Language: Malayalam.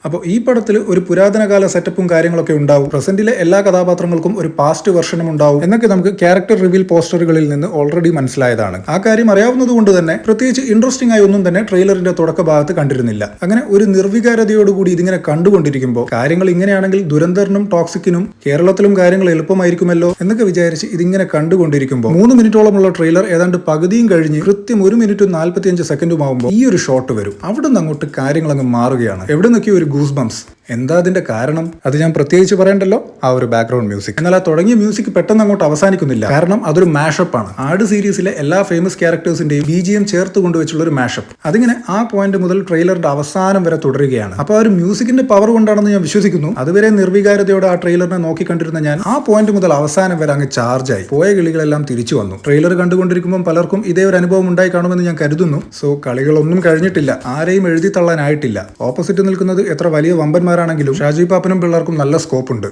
അപ്പോൾ ഈ പടത്തിൽ ഒരു പുരാതനകാല സെറ്റപ്പും കാര്യങ്ങളൊക്കെ ഉണ്ടാവും, പ്രസന്റിലെ എല്ലാ കഥാപാത്രങ്ങൾക്കും ഒരു പാസ്റ്റ് വെർഷനും ഉണ്ടാവും എന്നൊക്കെ നമുക്ക് ക്യാരക്ടർ റിവീൽ പോസ്റ്ററുകളിൽ നിന്ന് ഓൾറെഡി മനസ്സിലായതാണ്. ആ കാര്യം അറിയാവുന്നതുകൊണ്ട് തന്നെ പ്രത്യേകിച്ച് ഇൻട്രസ്റ്റിംഗ് ആയി ഒന്നും തന്നെ ട്രെയിലറിന്റെ തുടക്ക ഭാഗത്ത് കണ്ടിരുന്നില്ല. അങ്ങനെ ഒരു നിർവികാരതയോടുകൂടി ഇതിങ്ങനെ കണ്ടുകൊണ്ടിരിക്കുമ്പോൾ കാര്യങ്ങൾ ഇങ്ങനെയാണെങ്കിൽ ദുരന്തറിനും ടോക്സിക്കിനും കേരളത്തിലും കാര്യങ്ങൾ എളുപ്പമായിരിക്കുമല്ലോ എന്നൊക്കെ വിചാരിച്ച് ഇതിങ്ങനെ കണ്ടുകൊണ്ടിരിക്കുമ്പോൾ 3 മിനിറ്റോളമുള്ള ട്രെയിലർ ഏതാണ്ട് പകുതിയും കഴിഞ്ഞ് കൃത്യം 1 മിനിറ്റും 45 സെക്കൻഡും ആകുമ്പോൾ ഈ ഒരു ഷോട്ട് വരും. അവിടെ നിന്ന് അങ്ങോട്ട് കാര്യങ്ങൾ അങ്ങ് മാറുകയാണ്. എവിടെ നിന്നൊക്കെയോ ഒരു ഗൂസ് ബംസ്. എന്താ അതിന്റെ കാരണം? അത് ഞാൻ പ്രത്യേകിച്ച് പറയണ്ടല്ലോ, ആ ഒരു ബാക്ക്ഗ്രൗണ്ട് മ്യൂസിക്. എന്നാൽ ആ തുടങ്ങിയ മ്യൂസിക് പെട്ടെന്ന് അങ്ങോട്ട് അവസാനിക്കുന്നില്ല. കാരണം അതൊരു മാഷപ്പ് ആണ്. ആട് സീരീസിലെ എല്ലാ ഫേമസ് ക്യാരക്ടേഴ്സിന്റെയും BGM ചേർത്ത് കൊണ്ടുവച്ചുള്ള ഒരു മാഷപ്പ്. അതിങ്ങനെ ആ പോയിന്റ് മുതൽ ട്രെയിലറിന്റെ അവസാനം വരെ തുടരുകയാണ്. അപ്പോൾ ആ ഒരു മ്യൂസിക്കിന്റെ പവർ കൊണ്ടാണെന്ന് ഞാൻ വിശ്വസിക്കുന്നു. അതുവരെ നിർവികാരതയോടെ ആ ട്രെയിലറിനെ നോക്കിക്കണ്ടിരുന്ന ഞാൻ ആ പോയിന്റ് മുതൽ അവസാനം വരെ അങ്ങ് ചാർജായി. പോയ കിളികളെല്ലാം തിരിച്ചു വന്നു. ട്രെയിലർ കണ്ടുകൊണ്ടിരിക്കുമ്പോൾ പലർക്കും ഇതേ ഒരു അനുഭവം ഉണ്ടായി കാണുമെന്ന് ഞാൻ കരുതുന്നു. സോ കളികളൊന്നും കഴിഞ്ഞിട്ടില്ല, ആരെയും എഴുതി തള്ളാനായിട്ടില്ല. ഓപ്പോസിറ്റ് നിൽക്കുന്നത് എത്ര വലിയ വമ്പന്മാരാണെങ്കിലും ഷാജി പാപ്പനും പിള്ളേർക്കും നല്ല സ്കോപ്പ് ഉണ്ട്.